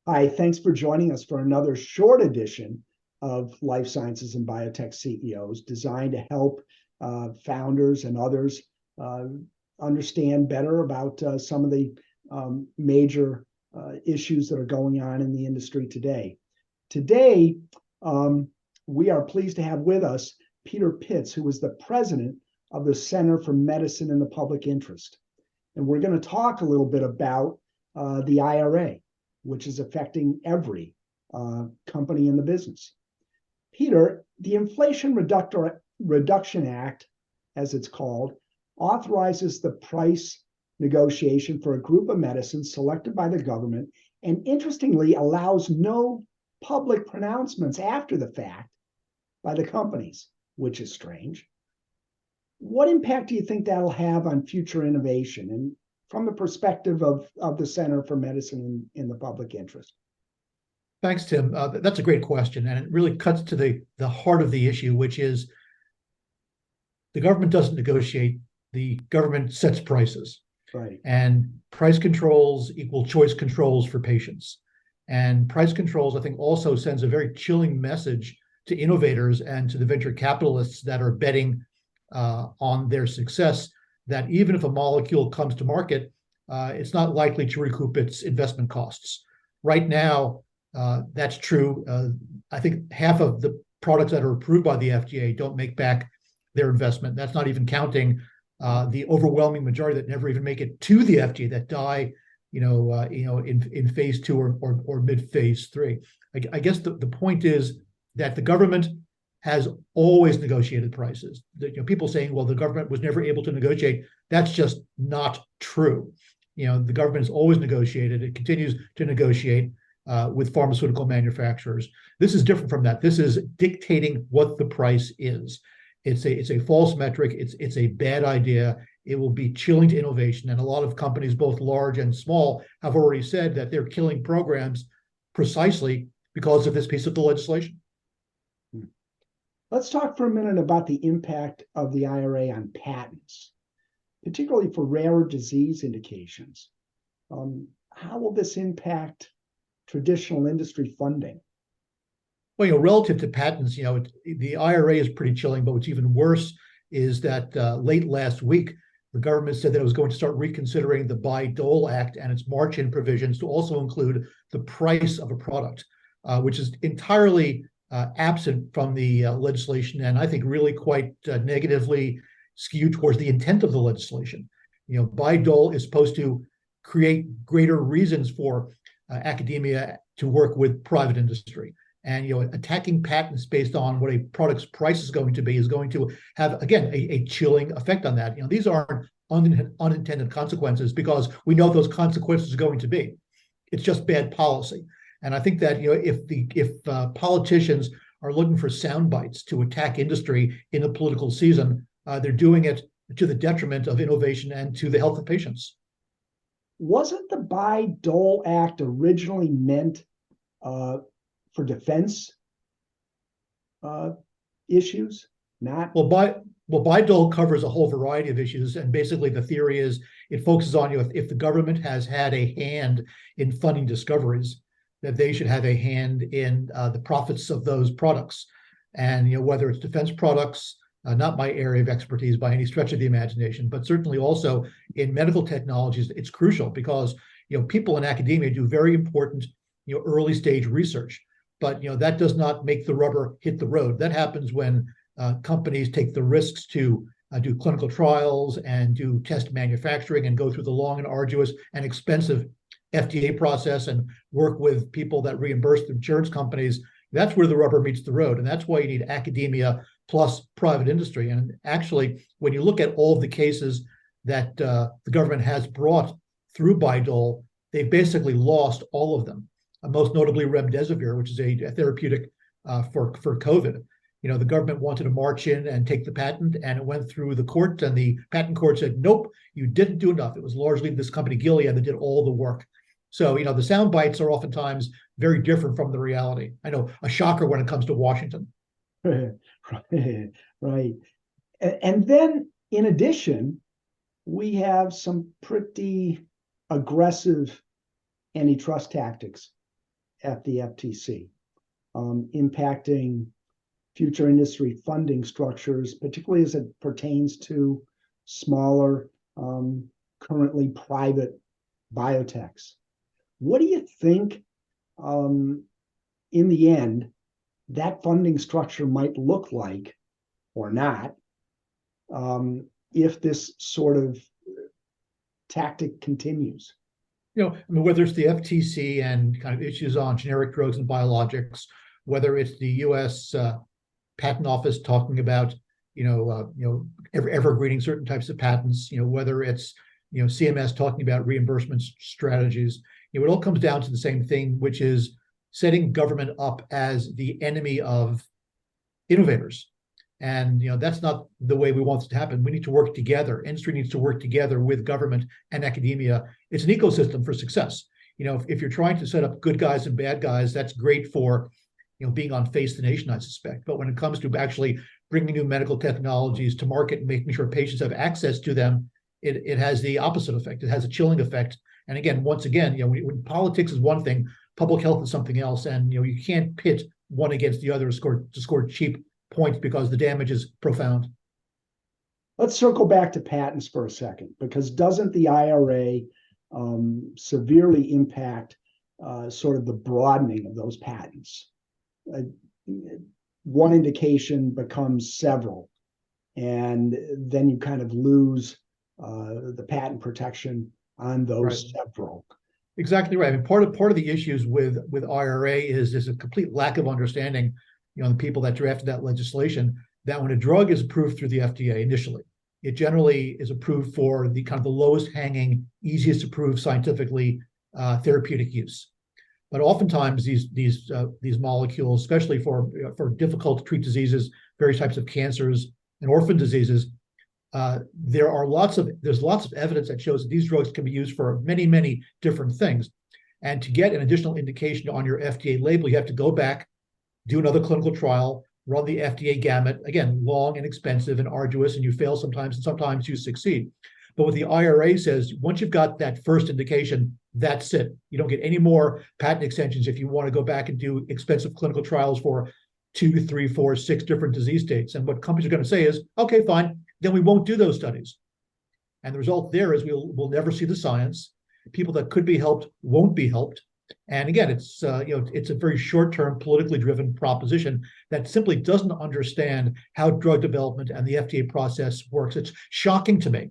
Hi, thanks for joining us for another short edition of Life Sciences and Biotech CEOs, designed to help founders and others uh, understand better about some of the major issues that are going on in the industry today. Today, um, we are pleased to have with us Peter Pitts, who is the president of the Center for Medicine in the Public Interest. And we're going to talk a little bit about the IRA, which is affecting every company in the business. Peter, the Inflation Reduction Act, as it's called, authorizes the price negotiation for a group of medicines selected by the government, and interestingly allows no public pronouncements after the fact by the companies, which is strange. What impact do you think that'll have on future innovation, and from the perspective of the Center for Medicine in the Public Interest? Thanks, Tim. That's a great question, and it really cuts to the heart of the issue, which is the government doesn't negotiate, the government sets prices. Right. And price controls equal choice controls for patients. And price controls, I think, also sends a very chilling message to innovators and to the venture capitalists that are betting on their success, that even if a molecule comes to market, it's not likely to recoup its investment costs. Right now, that's true. I think half of the products that are approved by the FDA don't make back their investment. That's not even counting the overwhelming majority that never even make it to the FDA, that die, in phase 2 or mid phase 3. I guess the point is that the government has always negotiated prices. People saying, well, the government was never able to negotiate. That's just not true. The government has always negotiated. It continues to negotiate with pharmaceutical manufacturers. This is different from that. This is dictating what the price is. It's a false metric. It's a bad idea. It will be chilling to innovation. And a lot of companies, both large and small, have already said that they're killing programs precisely because of this piece of the legislation. Let's talk for a minute about the impact of the IRA on patents, particularly for rare disease indications. How will this impact traditional industry funding? Well, relative to patents, the IRA is pretty chilling, but what's even worse is that late last week, the government said that it was going to start reconsidering the Bayh-Dole Act and its march-in provisions to also include the price of a product, which is entirely absent from the legislation, and I think really quite negatively skewed towards the intent of the legislation. Bayh-Dole is supposed to create greater reasons for academia to work with private industry. And attacking patents based on what a product's price is going to be is going to have, again, a chilling effect on that. These aren't unintended consequences, because we know those consequences are going to be. It's just bad policy. And I think that if politicians are looking for sound bites to attack industry in a political season, they're doing it to the detriment of innovation and to the health of patients. Wasn't the Bayh-Dole Act originally meant for defense issues? Not Bayh-Dole covers a whole variety of issues, and basically the theory is it focuses on if the government has had a hand in funding discoveries, that they should have a hand in the profits of those products. And whether it's defense products, not my area of expertise by any stretch of the imagination, but certainly also in medical technologies, it's crucial because people in academia do very important early stage research, but that does not make the rubber hit the road. That happens when companies take the risks to do clinical trials and do test manufacturing and go through the long and arduous and expensive FDA process and work with people that reimburse the insurance companies. That's where the rubber meets the road. And that's why you need academia plus private industry. And actually, when you look at all of the cases that the government has brought through Bayh-Dole, they've basically lost all of them. Most notably remdesivir, which is a therapeutic for COVID. The government wanted to march in and take the patent, and it went through the court, and the patent court said, nope, you didn't do enough. It was largely this company, Gilead, that did all the work. So, the sound bites are oftentimes very different from the reality. I know, a shocker when it comes to Washington. Right. And then, in addition, we have some pretty aggressive antitrust tactics at the FTC, impacting future industry funding structures, particularly as it pertains to smaller, currently private biotechs. What do you think, in the end, that funding structure might look like, or not, if this sort of tactic continues? I mean, whether it's the FTC and kind of issues on generic drugs and biologics, whether it's the U.S. Patent Office talking about, evergreening certain types of patents, whether it's, CMS talking about reimbursement strategies, it all comes down to the same thing, which is setting government up as the enemy of innovators. And that's not the way we want it to happen. We need to work together. Industry needs to work together with government and academia. It's an ecosystem for success. If you're trying to set up good guys and bad guys, that's great for being on Face the Nation, I suspect. But when it comes to actually bringing new medical technologies to market and making sure patients have access to them, it has the opposite effect. It has a chilling effect. And again, once again, when politics is one thing, public health is something else, and you can't pit one against the other to score cheap points because the damage is profound. Let's circle back to patents for a second, because doesn't the IRA severely impact sort of the broadening of those patents? One indication becomes several, and then you kind of lose the patent protection on those several. Exactly right. I mean, part of the issues with IRA is there's a complete lack of understanding, the people that drafted that legislation, that when a drug is approved through the FDA initially, it generally is approved for the kind of the lowest hanging, easiest approved scientifically therapeutic use. But oftentimes these molecules, especially for difficult to treat diseases, various types of cancers and orphan diseases, there's lots of evidence that shows that these drugs can be used for many, many different things. And to get an additional indication on your FDA label, you have to go back, do another clinical trial, run the FDA gamut, again, long and expensive and arduous, and you fail sometimes, and sometimes you succeed. But what the IRA says, once you've got that first indication, that's it. You don't get any more patent extensions if you want to go back and do expensive clinical trials for 2, 3, 4, 6 different disease states. And what companies are going to say is, okay, fine, then we won't do those studies. And the result there is we'll never see the science. People that could be helped won't be helped. And again, it's a very short-term, politically driven proposition that simply doesn't understand how drug development and the FDA process works. It's shocking to me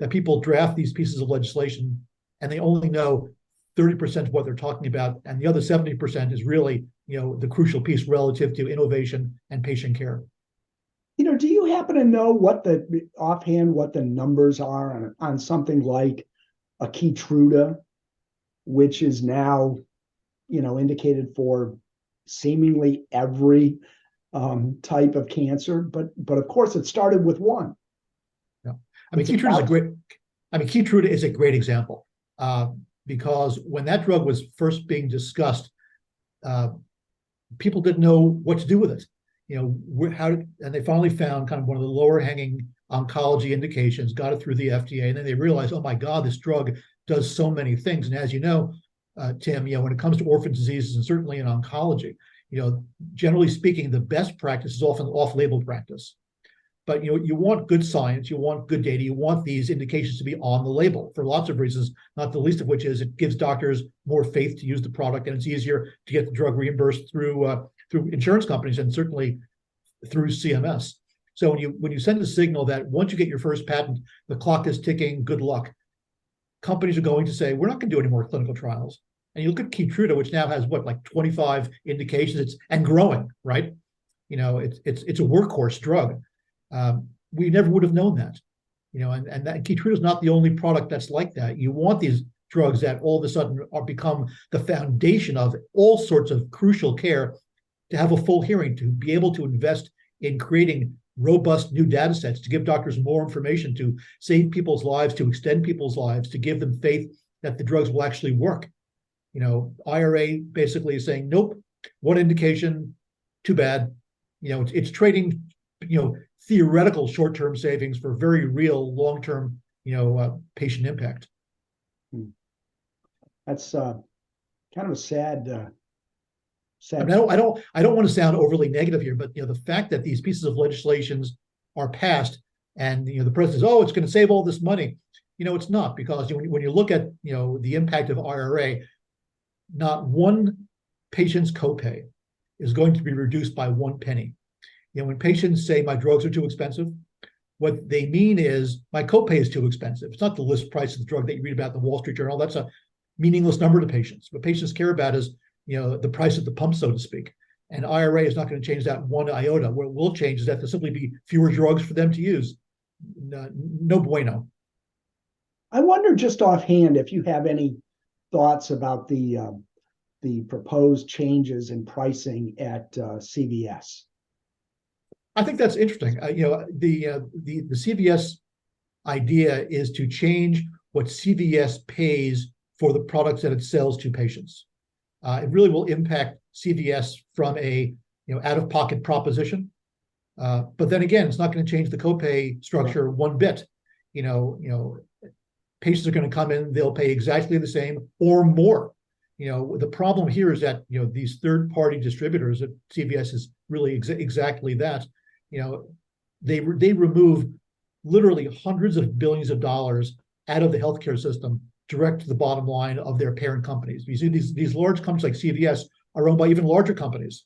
that people draft these pieces of legislation and they only know 30% of what they're talking about, and the other 70% is really, the crucial piece relative to innovation and patient care. Do you happen to know what the numbers are on something like a Keytruda, which is now, indicated for seemingly every type of cancer, but of course it started with one. Yeah, I mean, Keytruda is a great example because when that drug was first being discussed, people didn't know what to do with it. And they finally found kind of one of the lower hanging oncology indications, got it through the FDA, and then they realized, oh my God, this drug does so many things. And as you know, Tim, when it comes to orphan diseases and certainly in oncology, generally speaking, the best practice is often off-label practice. But you want good science, you want good data, you want these indications to be on the label for lots of reasons, not the least of which is it gives doctors more faith to use the product, and it's easier to get the drug reimbursed through insurance companies and certainly through CMS. So when you send a signal that once you get your first patent, the clock is ticking, good luck, companies are going to say, we're not going to do any more clinical trials. And you look at Keytruda, which now has like 25 indications, and growing, right? It's a workhorse drug. We never would have known that, and that Keytruda is not the only product that's like that. You want these drugs that all of a sudden become the foundation of all sorts of crucial care to have a full hearing, to be able to invest in creating robust new data sets, to give doctors more information, to save people's lives, to extend people's lives, to give them faith that the drugs will actually work. IRA basically is saying, nope, one indication, too bad. It's trading, theoretical short-term savings for very real long-term, patient impact. That's kind of a sad I mean, I don't want to sound overly negative here, but the fact that these pieces of legislations are passed, and the president says, "Oh, it's going to save all this money," it's not, because when you look at the impact of IRA, not one patient's copay is going to be reduced by 1 penny. When patients say my drugs are too expensive, what they mean is my copay is too expensive. It's not the list price of the drug that you read about in the Wall Street Journal. That's a meaningless number to patients. What patients care about is the price at the pump, so to speak. And IRA is not going to change that one iota. What will change is that there'll simply be fewer drugs for them to use. No bueno. I wonder, just offhand, if you have any thoughts about the proposed changes in pricing at CVS. I think that's interesting. The CVS idea is to change what CVS pays for the products that it sells to patients. It really will impact CVS from a out-of-pocket proposition. But then again, it's not going to change the copay structure one bit. Patients are going to come in, they'll pay exactly the same or more. The problem here is that these third-party distributors at CVS is really exactly that. They remove literally hundreds of billions of dollars out of the healthcare system direct to the bottom line of their parent companies. You see, these large companies like CVS are owned by even larger companies,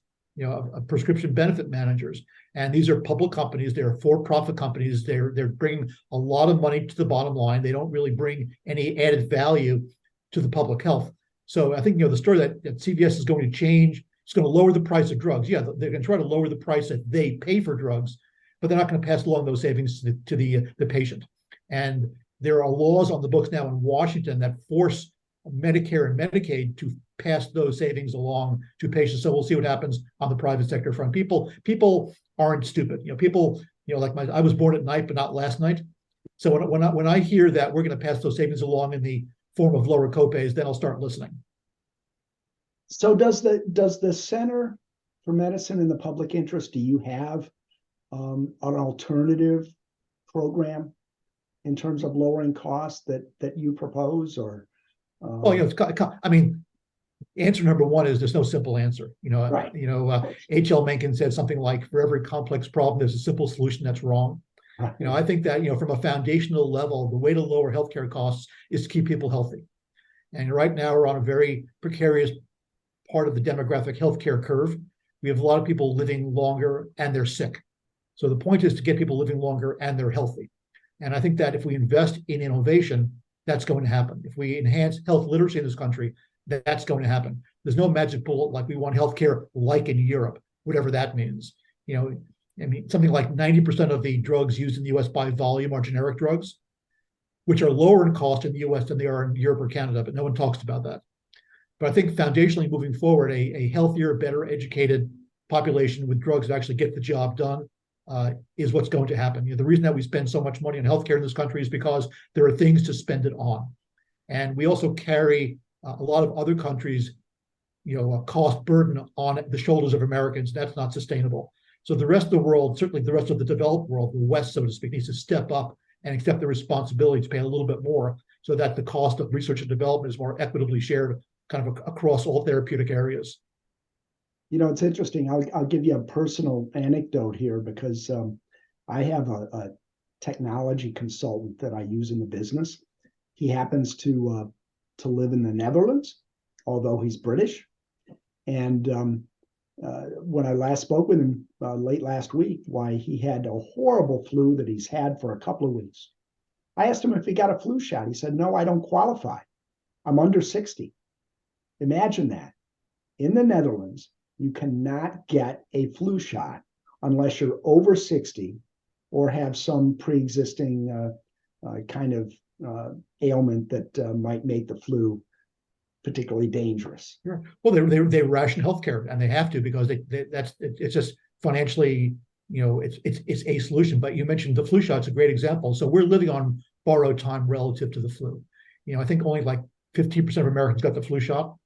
prescription benefit managers. And these are public companies. They're for-profit companies. They're bringing a lot of money to the bottom line. They don't really bring any added value to the public health. So I think, the story that CVS is going to change, it's going to lower the price of drugs. Yeah, they're going to try to lower the price that they pay for drugs, but they're not going to pass along those savings to the patient. And there are laws on the books now in Washington that force Medicare and Medicaid to pass those savings along to patients. So we'll see what happens on the private sector front. People aren't stupid. I was born at night, but not last night. So when I hear that we're going to pass those savings along in the form of lower copays, then I'll start listening. So does the Center for Medicine in the Public Interest, do you have an alternative program in terms of lowering costs that you propose? Or answer number one is there's no simple answer. Right. H.L. Mencken said something like, for every complex problem, there's a simple solution that's wrong. Right. I think that, from a foundational level, the way to lower healthcare costs is to keep people healthy. And right now we're on a very precarious part of the demographic healthcare curve. We have a lot of people living longer and they're sick. So the point is to get people living longer and they're healthy. And I think that if we invest in innovation, that's going to happen. If we enhance health literacy in this country, that's going to happen. There's no magic bullet like we want healthcare like in Europe, whatever that means. Something like 90% of the drugs used in the US by volume are generic drugs, which are lower in cost in the US than they are in Europe or Canada, but no one talks about that. But I think foundationally moving forward, a healthier, better educated population with drugs that actually get the job done is what's going to happen. The reason that we spend so much money on healthcare in this country is because there are things to spend it on. And we also carry a lot of other countries, a cost burden on the shoulders of Americans. That's not sustainable. So the rest of the world, certainly the rest of the developed world, the West, so to speak, needs to step up and accept the responsibility to pay a little bit more so that the cost of research and development is more equitably shared kind of across all therapeutic areas. It's interesting. I'll give you a personal anecdote here because I have a technology consultant that I use in the business. He happens to live in the Netherlands, although he's British. And when I last spoke with him late last week, why he had a horrible flu that he's had for a couple of weeks. I asked him if he got a flu shot. He said, "No, I don't qualify. I'm under 60. Imagine that. In the Netherlands, you cannot get a flu shot unless you're over 60 or have some pre-existing kind of ailment that might make the flu particularly dangerous. Sure. Well, they ration healthcare, and they have to because it's just financially, it's a solution. But you mentioned the flu shot's a great example. So we're living on borrowed time relative to the flu. I think only like 15% of Americans got the flu shot.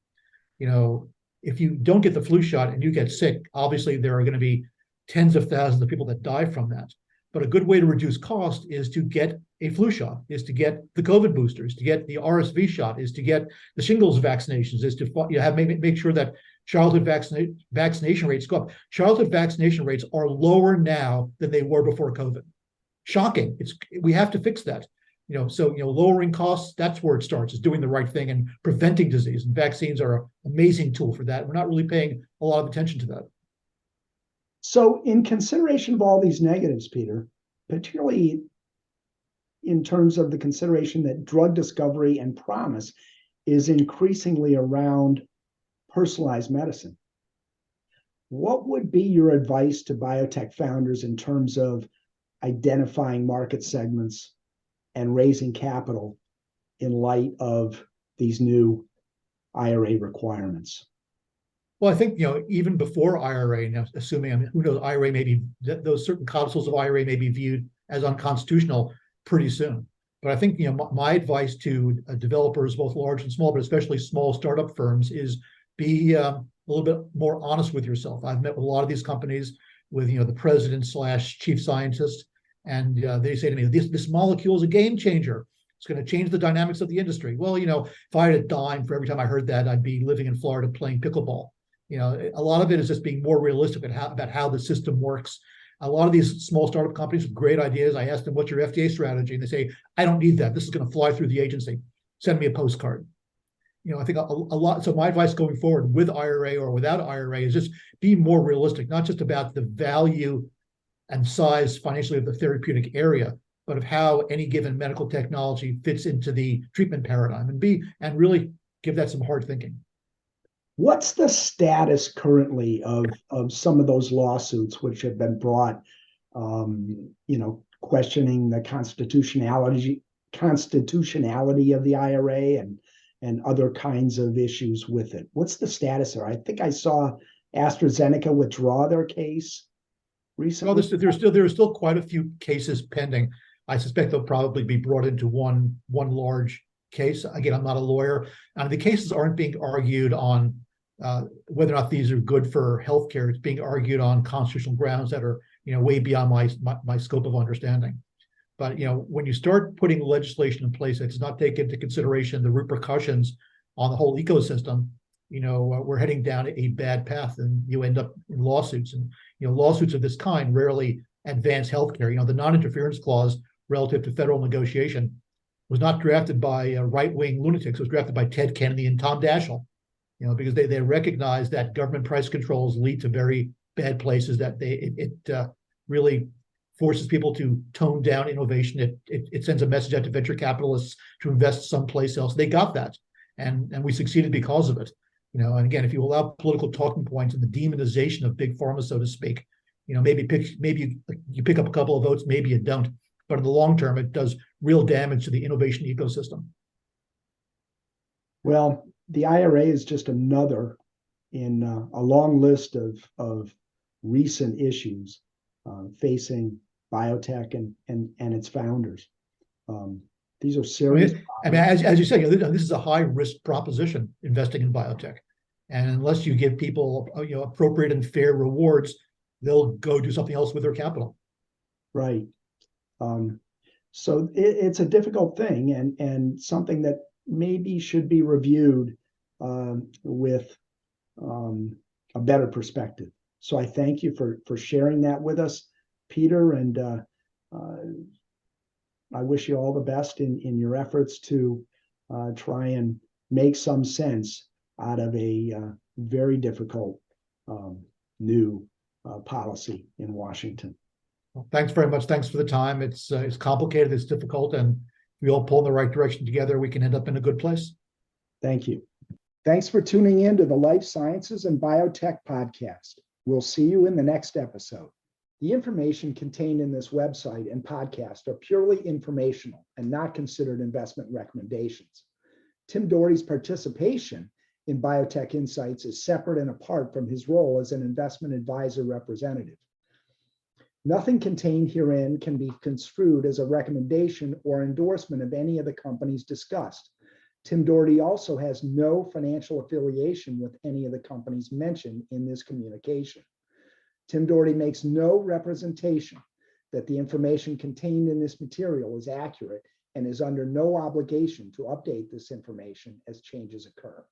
If you don't get the flu shot and you get sick, obviously there are going to be tens of thousands of people that die from that. But a good way to reduce cost is to get a flu shot, is to get the COVID boosters, to get the RSV shot, is to get the shingles vaccinations, is to make sure that vaccination rates go up. Childhood vaccination rates are lower now than they were before COVID. Shocking. We have to fix that. So lowering costs, that's where it starts, is doing the right thing and preventing disease. And vaccines are an amazing tool for that. We're not really paying a lot of attention to that. So in consideration of all these negatives, Peter, particularly in terms of the consideration that drug discovery and promise is increasingly around personalized medicine, what would be your advice to biotech founders in terms of identifying market segments and raising capital in light of these new IRA requirements? Well, I think, even before IRA, now assuming, who knows, IRA may be, those certain codicils of IRA may be viewed as unconstitutional pretty soon. But I think, my advice to developers, both large and small, but especially small startup firms, is be a little bit more honest with yourself. I've met with a lot of these companies with, the president/chief scientist, and they say to me, this molecule is a game changer. It's going to change the dynamics of the industry. Well, if I had a dime for every time I heard that, I'd be living in Florida playing pickleball. A lot of it is just being more realistic about how the system works. A lot of these small startup companies with great ideas, I ask them, what's your FDA strategy? And they say, I don't need that. This is going to fly through the agency. Send me a postcard. I think a lot. So my advice going forward with IRA or without IRA is just be more realistic, not just about the value and size financially of the therapeutic area, but of how any given medical technology fits into the treatment paradigm, and really give that some hard thinking. What's the status currently of some of those lawsuits which have been brought, questioning the constitutionality of the IRA and other kinds of issues with it? What's the status there? I think I saw AstraZeneca withdraw their case recently. Well, there are still quite a few cases pending. I suspect they'll probably be brought into one large case. Again, I'm not a lawyer, and the cases aren't being argued on whether or not these are good for healthcare. It's being argued on constitutional grounds that are way beyond my scope of understanding. But when you start putting legislation in place that does not take into consideration the repercussions on the whole ecosystem, we're heading down a bad path, and you end up in lawsuits. And lawsuits of this kind rarely advance healthcare. The non-interference clause relative to federal negotiation was not drafted by right-wing lunatics. It was drafted by Ted Kennedy and Tom Daschle. Because they recognize that government price controls lead to very bad places, that it really forces people to tone down innovation. It sends a message out to venture capitalists to invest someplace else. They got that, and we succeeded because of it. And again, if you allow political talking points and the demonization of big pharma, so to speak, maybe you pick up a couple of votes, maybe you don't, but in the long term, it does real damage to the innovation ecosystem. Well, the IRA is just another in a long list of recent issues facing biotech and its founders. These are serious. As you say, this is a high risk proposition, investing in biotech, and unless you give people appropriate and fair rewards, they'll go do something else with their capital. Right. So it's a difficult thing, and something that maybe should be reviewed with a better perspective. So I thank you for sharing that with us, Peter, and I wish you all the best in your efforts to try and make some sense out of a very difficult new policy in Washington. Well, thanks very much. Thanks for the time. It's complicated, it's difficult, and if we all pull in the right direction together, we can end up in a good place. Thank you. Thanks for tuning in to the Life Sciences and Biotech podcast. We'll see you in the next episode. The information contained in this website and podcast are purely informational and not considered investment recommendations. Tim Doherty's participation in Biotech Insights is separate and apart from his role as an investment advisor representative. Nothing contained herein can be construed as a recommendation or endorsement of any of the companies discussed. Tim Doherty also has no financial affiliation with any of the companies mentioned in this communication. Tim Doherty makes no representation that the information contained in this material is accurate and is under no obligation to update this information as changes occur.